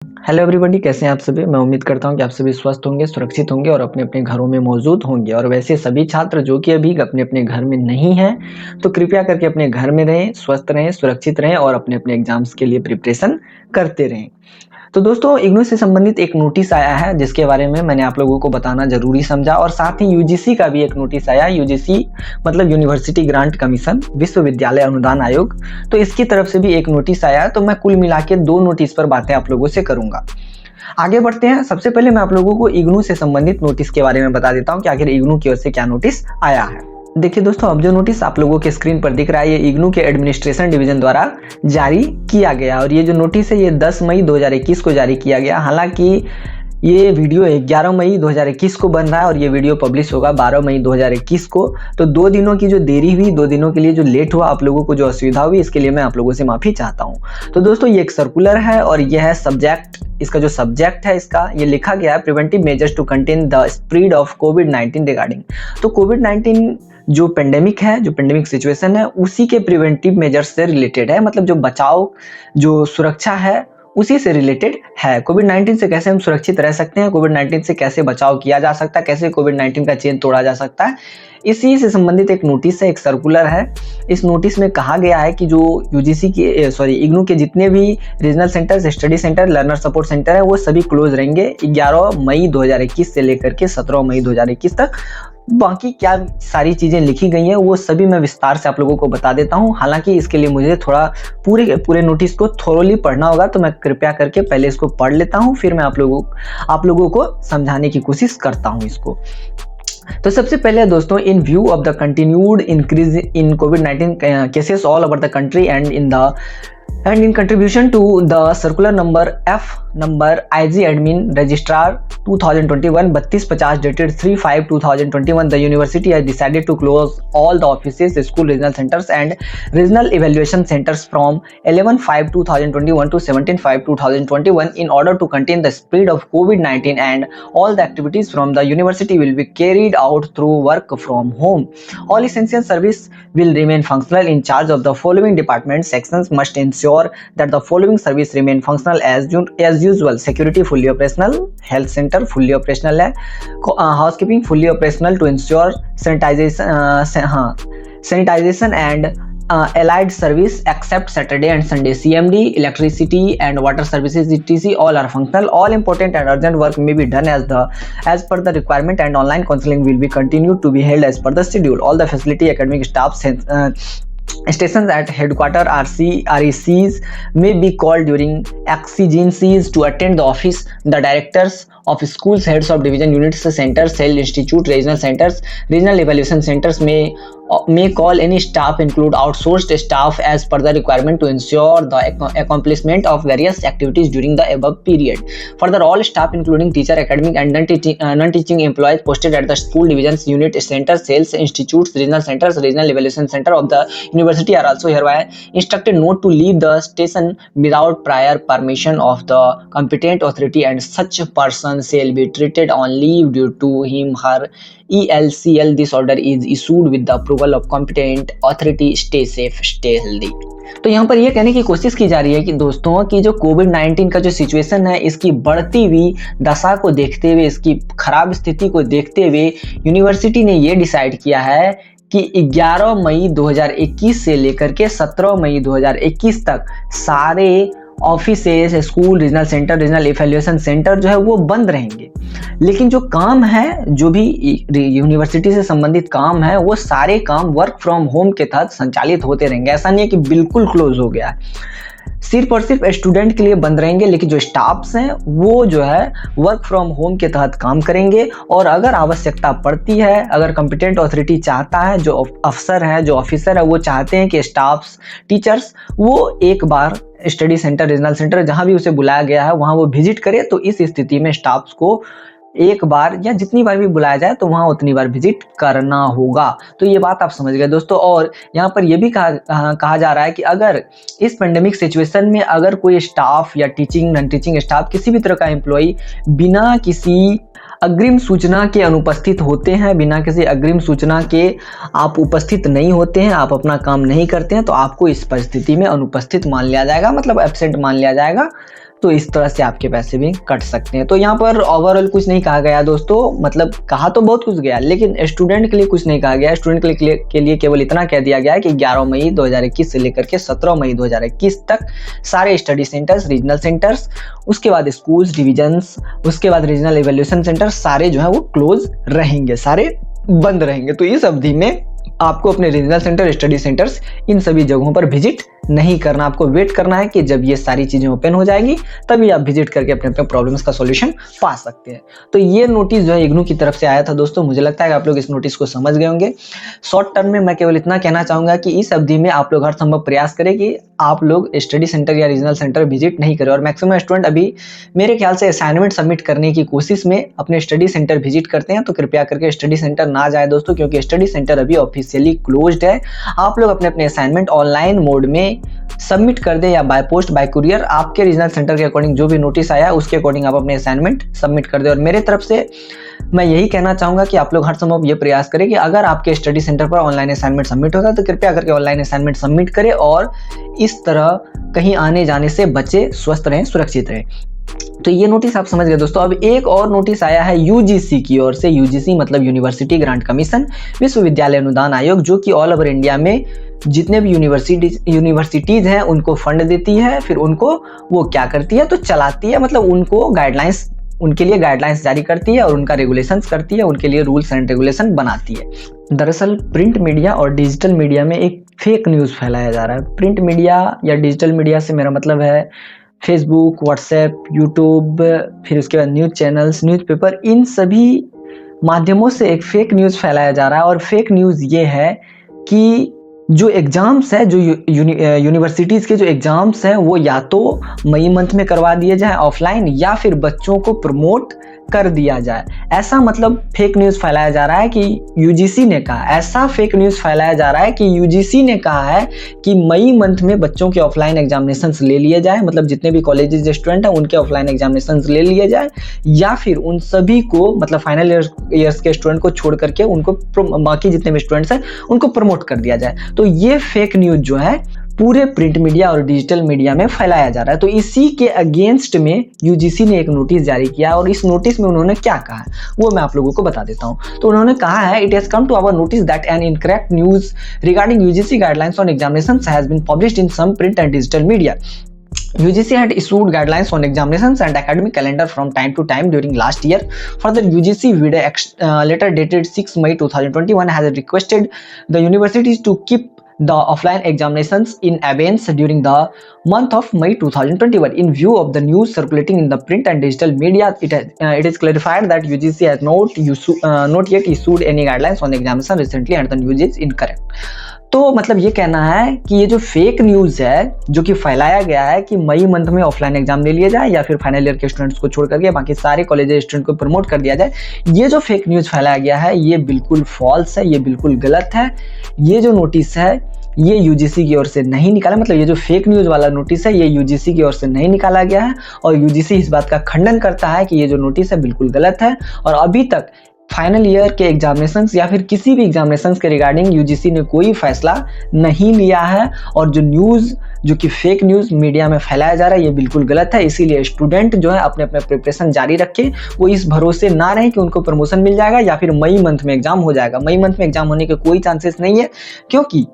Hello everybody, कैसे हैं आप सभी। मैं उम्मीद करता हूं कि आप सभी स्वस्थ होंगे, सुरक्षित होंगे और अपने अपने घरों में मौजूद होंगे। और वैसे सभी छात्र जो कि अभी अपने अपने घर में नहीं हैं, तो कृपया करके अपने घर में रहें, स्वस्थ रहें, सुरक्षित रहें और अपने अपने एग्जाम्स के लिए प्रिपरेशन करते रहें। तो दोस्तों, इग्नू से संबंधित एक नोटिस आया है जिसके बारे में मैंने आप लोगों को बताना ज़रूरी समझा। और साथ ही यूजीसी का भी एक नोटिस आया। यूजीसी मतलब यूनिवर्सिटी ग्रांट कमीशन, विश्वविद्यालय अनुदान आयोग। तो इसकी तरफ से भी एक नोटिस आया है। तो मैं कुल मिला के 2 नोटिस पर बातें आप लोगों से करूँगा। आगे बढ़ते हैं। सबसे पहले मैं आप लोगों को इग्नू से संबंधित नोटिस के बारे में बता देता हूँ कि आखिर इग्नू की ओर से क्या नोटिस आया है। देखिए दोस्तों, अब जो नोटिस आप लोगों के स्क्रीन पर दिख रहा है, ये इग्नू के एडमिनिस्ट्रेशन डिवीजन द्वारा जारी किया गया। और ये जो नोटिस है ये 10 मई 2021 को जारी किया गया। हालांकि ये वीडियो 11 मई 2021 को बन रहा है और ये वीडियो पब्लिश होगा 12 मई 2021 को। तो 2 दिनों की जो देरी हुई, 2 दिनों के लिए जो लेट हुआ, आप लोगों को जो असुविधा हुई, इसके लिए मैं आप लोगों से माफ़ी चाहता हूँ। तो दोस्तों, ये एक सर्कुलर है और यह है सब्जेक्ट। इसका जो सब्जेक्ट है, इसका ये लिखा गया है preventive measures to contain the spread of कोविड-19 रिगार्डिंग। तो कोविड-19 जो पेंडेमिक है, जो पेंडेमिक सिचुएशन है, उसी के प्रिवेंटिव मेजर्स से रिलेटेड है। मतलब जो बचाव, जो सुरक्षा है, उसी से रिलेटेड है। कोविड-19 से कैसे हम सुरक्षित रह सकते हैं, कोविड-19 से कैसे बचाव किया जा सकता है, कैसे कोविड-19 का चेन तोड़ा जा सकता है, इसी से संबंधित एक नोटिस है, एक सर्कुलर है। इस नोटिस में कहा गया है कि जो यूजीसी के इग्नू के जितने भी regional centres, study centre, learner support centre है, वो सभी क्लोज रहेंगे 11 मई 2021 से लेकर के 17 मई 2021 तक। बाकी क्या सारी चीज़ें लिखी गई हैं वो सभी मैं विस्तार से आप लोगों को बता देता हूं। हालांकि इसके लिए मुझे थोड़ा पूरे नोटिस को थोरोली पढ़ना होगा, तो मैं कृपया करके पहले इसको पढ़ लेता हूं, फिर मैं आप लोगों को समझाने की कोशिश करता हूं इसको। तो सबसे पहले दोस्तों, इन view of the continued increase in covid cases all over the country and in contribution to the circular number F number IG admin registrar 2021 3250 dated 3/5/2021, the university has decided to close all the offices, school, regional centers and regional evaluation centers from 11/5/2021 to 17/5/2021 in order to contain the spread of COVID-19, and all the activities from the university will be carried out through work from home. All essential service will remain functional. In charge of the following department sections must ensure that the following service remain functional as usual: security fully operational, health center fully operational है, housekeeping fully operational to ensure sanitization and allied service except Saturday and Sunday. CMD, electricity and water services etc. all are functional. All important and urgent work may be done as per the requirement, and online counseling will be continued to be held as per the schedule. All the facility, academic staff, stations at headquarters RECs may be called during exigencies to attend the office. The directors of schools, heads of division units, centers, cell institute, regional centers, regional evaluation centers may call any staff, include outsourced staff, as per the requirement to ensure the accomplishment of various activities during the above period. Further, all staff including teacher, academic and non-teaching employees posted at the school divisions, unit, centers, sales institutes, regional centers, regional evaluation center of the university are also hereby instructed not to leave the station without prior permission of the competent authority, and such person shall be treated on leave due to him her ELCL. This order is issued with the approval of competent authority. Stay safe, stay healthy. तो यहाँ पर यह कहने की कोशिश की जा रही है कि दोस्तों, कि जो कोविड-19 का जो सिचुएशन है, इसकी बढ़ती हुई दशा को देखते हुए, इसकी खराब स्थिति को देखते हुए यूनिवर्सिटी ने ये डिसाइड किया है कि 11 मई 2021 से लेकर के 17 मई 2021 तक सारे offices, school, regional centre, regional evaluation centre जो है वो बंद रहेंगे। लेकिन जो काम है, जो भी यूनिवर्सिटी से संबंधित काम है, वो सारे काम वर्क फ्रॉम होम के तहत संचालित होते रहेंगे। ऐसा नहीं है कि बिल्कुल क्लोज हो गया है। सिर्फ और सिर्फ स्टूडेंट के लिए बंद रहेंगे, लेकिन जो स्टाफ्स हैं वो जो है वर्क फ्रॉम होम के तहत काम करेंगे। और अगर आवश्यकता पड़ती है, अगर कॉम्पिटेंट अथॉरिटी चाहता है, जो अफसर है, जो ऑफिसर है, वो चाहते हैं कि स्टाफ्स, टीचर्स वो एक बार स्टडी सेंटर, रीजनल सेंटर, जहां भी उसे बुलाया गया है वहां वो विजिट करे, तो इस स्थिति में स्टाफ्स को एक बार या जितनी बार भी बुलाया जाए तो वहां उतनी बार विजिट करना होगा। तो ये बात आप समझ गए दोस्तों। और यहाँ पर यह भी कहा जा रहा है कि अगर इस पेंडेमिक सिचुएशन में अगर कोई स्टाफ या टीचिंग, नॉन टीचिंग स्टाफ, किसी भी तरह का एम्प्लॉई बिना किसी अग्रिम सूचना के अनुपस्थित होते हैं, बिना किसी अग्रिम सूचना के आप उपस्थित नहीं होते हैं, आप अपना काम नहीं करते हैं, तो आपको इस परिस्थिति में अनुपस्थित मान लिया जाएगा, मतलब एब्सेंट मान लिया जाएगा। तो इस तरह से आपके पैसे भी कट सकते हैं। तो यहाँ पर ओवरऑल कुछ नहीं कहा गया दोस्तों, मतलब कहा तो बहुत कुछ गया, लेकिन स्टूडेंट के लिए कुछ नहीं कहा गया। स्टूडेंट के लिए केवल इतना कह दिया गया है कि 11 मई 2021 से लेकर के 17 मई 2021 तक सारे स्टडी सेंटर्स, रीजनल सेंटर्स, उसके बाद स्कूल्स, डिविजन्स, उसके बाद रीजनल इवैल्यूएशन सेंटर सारे जो है वो क्लोज रहेंगे, सारे बंद रहेंगे। तो इस अवधि में आपको अपने रीजनल सेंटर, स्टडी सेंटर्स, इन सभी जगहों पर विजिट नहीं करना। आपको वेट करना है कि जब ये सारी चीजें ओपन हो जाएगी तभी आप विजिट करके अपने अपने प्रॉब्लम्स का सॉल्यूशन पा सकते हैं। तो ये नोटिस जो है इग्नू की तरफ से आया था दोस्तों। मुझे लगता है कि आप लोग इस नोटिस को समझ गए होंगे। शॉर्ट टर्म में मैं केवल इतना कहना चाहूंगा कि इस अवधि में आप लोग हर संभव प्रयास करें कि आप लोग स्टडी सेंटर या रीजनल सेंटर विजिट नहीं करें। और मैक्सिमम स्टूडेंट अभी मेरे ख्याल से असाइनमेंट सबमिट करने की कोशिश में अपने स्टडी सेंटर विजिट करते हैं, तो कृपया करके स्टडी सेंटर ना जाए दोस्तों, क्योंकि स्टडी सेंटर अभी ऑफिशियली क्लोज्ड है। आप लोग अपने अपने असाइनमेंट ऑनलाइन मोड में सबमिट कर दें या बाय पोस्ट, बाय कुरियर, आपके रीजनल सेंटर के अकॉर्डिंग जो भी नोटिस आया उसके अकॉर्डिंग आप अपने असाइनमेंट सबमिट कर दें। और मेरे तरफ से मैं यही कहना चाहूंगा कि आप लोग हर संभव ये प्रयास करें कि अगर आपके स्टडी सेंटर पर ऑनलाइन असाइनमेंट सबमिट होता है तो कृपया करके ऑनलाइन असाइनमेंट सबमिट करें और इस तरह कहीं आने जाने से बचे, स्वस्थ रहें, सुरक्षित रहें। तो ये नोटिस आप समझ गए दोस्तों। अब एक और नोटिस आया है यूजीसी की ओर से। यूजीसी मतलब यूनिवर्सिटी ग्रांट कमीशन, विश्वविद्यालय अनुदान आयोग, जो कि ऑल ओवर इंडिया में जितने भी यूनिवर्सिटीज हैं उनको फंड देती है, फिर उनको वो क्या करती है तो चलाती है, मतलब उनको गाइडलाइंस, उनके लिए गाइडलाइंस जारी करती है और उनका रेगुलेशंस करती है, उनके लिए रूल्स एंड रेगुलेशन बनाती है। दरअसल प्रिंट मीडिया और डिजिटल मीडिया में एक फेक न्यूज़ फैलाया जा रहा है। प्रिंट मीडिया या डिजिटल मीडिया से मेरा मतलब है फेसबुक, व्हाट्सएप, यूट्यूब, फिर उसके बाद न्यूज़ चैनल्स, न्यूज़पेपर, इन सभी माध्यमों से एक फेक न्यूज़ फैलाया जा रहा है। और फेक न्यूज़ ये है कि जो एग्ज़ाम्स है, जो यूनिवर्सिटीज़ के जो एग्ज़ाम्स हैं वो या तो मई मंथ में करवा दिए जाए ऑफलाइन, या फिर बच्चों को प्रमोट कर दिया जाए। ऐसा मतलब फेक न्यूज़ फैलाया जा रहा है कि यूजीसी ने कहा, ऐसा फेक न्यूज़ फैलाया जा रहा है कि यूजीसी ने कहा है कि मई मंथ में बच्चों के ऑफलाइन एग्जामिनेशंस ले लिए जाए, मतलब जितने भी कॉलेजेस स्टूडेंट हैं उनके ऑफलाइन एग्जामिनेशंस ले लिए जाए, या फिर उन सभी को, मतलब फाइनल ईयर्स के स्टूडेंट को छोड़ करके उनको, बाकी जितने भी स्टूडेंट्स हैं उनको प्रमोट कर दिया जाए। तो ये फेक न्यूज़ जो है पूरे प्रिंट मीडिया और डिजिटल मीडिया में फैलाया जा रहा है। तो इसी के अगेंस्ट में यूजीसी ने एक नोटिस जारी किया और इस नोटिस में उन्होंने क्या कहा है वो मैं आप लोगों को बता देता हूं। तो उन्होंने कहा है, it has come to our notice that an incorrect news regarding UGC guidelines on examinations has been published in some print and digital media. UGC had issued guidelines on examinations and academic calendar from time to time during last year. Further, UGC with a letter dated 6 May 2021 has requested the universities to keep the offline examinations in abeyance during the month of May 2021. In view of the news circulating in the print and digital media, it is clarified that UGC has not yet issued any guidelines on examination recently and the news is incorrect. तो मतलब ये कहना है कि ये जो fake news है जो कि फैलाया गया है कि मई मंथ में ऑफलाइन एग्जाम ले लिया जाए या फिर फाइनल ईयर के स्टूडेंट्स को छोड़ करके बाकी सारे कॉलेज स्टूडेंट को प्रमोट कर दिया जाए, ये जो फेक न्यूज़ फैलाया गया है ये बिल्कुल फॉल्स है, ये बिल्कुल गलत है। ये जो नोटिस है ये यूजीसी की ओर से नहीं निकाला, मतलब ये जो फेक न्यूज़ वाला नोटिस है ये यूजीसी की ओर से नहीं निकाला गया है और यूजीसी इस बात का खंडन करता है कि ये जो नोटिस है बिल्कुल गलत है। और अभी तक फाइनल ईयर के एग्जामिनेशंस या फिर किसी भी एग्जामिनेशंस के रिगार्डिंग यूजीसी ने कोई फैसला नहीं लिया है और जो न्यूज़ जो कि फेक न्यूज़ मीडिया में फैलाया जा रहा है ये बिल्कुल गलत है। इसीलिए स्टूडेंट जो है अपने अपने प्रिपरेशन जारी रखें, वो इस भरोसे ना रहे कि उनको प्रमोशन मिल जाएगा या फिर मई मंथ में एग्जाम हो जाएगा। मई मंथ में एग्जाम होने के कोई चांसेस नहीं है क्योंकि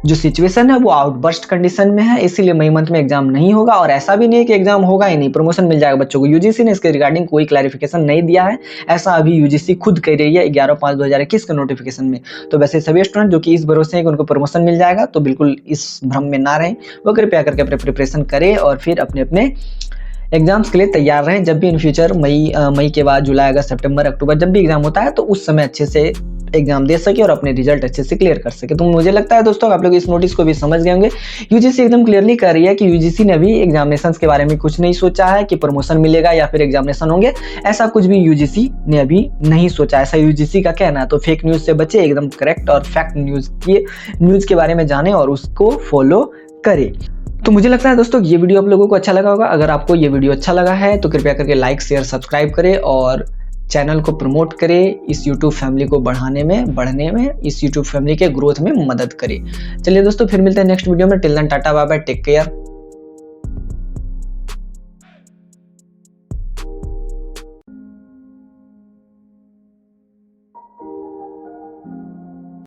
जो सिचुएशन है वो आउटबर्स्ट कंडीशन में है, इसीलिए मई मंथ में एग्जाम नहीं होगा और ऐसा भी नहीं है कि एग्जाम होगा ही नहीं, प्रमोशन मिल जाएगा बच्चों को। यूजीसी ने इसके रिगार्डिंग कोई क्लैरिफिकेशन नहीं दिया है, ऐसा अभी यूजीसी खुद कह रही है 11/5/2021 के नोटिफिकेशन में। तो वैसे सभी स्टूडेंट जो कि इस भरोसे हैं कि उनको प्रमोशन मिल जाएगा तो बिल्कुल इस भ्रम में ना रहें, वो कृपया करके अपने प्रिपरेशन करें और फिर अपने अपने एग्जाम्स के लिए तैयार रहें। जब भी इन फ्यूचर मई के बाद जुलाई, अगस्त, सितंबर, अक्टूबर जब भी एग्जाम होता है तो उस समय अच्छे से एग्जाम दे सके और अपने रिजल्ट अच्छे से क्लियर कर सके। तो मुझे लगता है दोस्तों आप लोग इस नोटिस को भी समझ गए होंगे। यूजीसी एकदम क्लियरली कह रही है कि यूजीसी ने अभी एग्जामिनेशंस के बारे में कुछ नहीं सोचा है कि प्रमोशन मिलेगा या फिर एग्जामिनेशन होंगे, ऐसा कुछ भी यूजीसी ने अभी नहीं सोचा, ऐसा यूजीसी का कहना है। तो फेक न्यूज़ से बचे, एकदम करेक्ट और फैक्ट न्यूज़ के बारे में जाने और उसको फॉलो करें। तो मुझे लगता है दोस्तों ये वीडियो आप लोगों को अच्छा लगा होगा। अगर आपको ये वीडियो अच्छा लगा है तो कृपया करके लाइक, शेयर, सब्सक्राइब करें और चैनल को प्रमोट करें, इस YouTube फैमिली को बढ़ने में, इस YouTube फैमिली के ग्रोथ में मदद करें। चलिए दोस्तों फिर मिलते हैं नेक्स्ट वीडियो में। Till then tata bye bye, take care.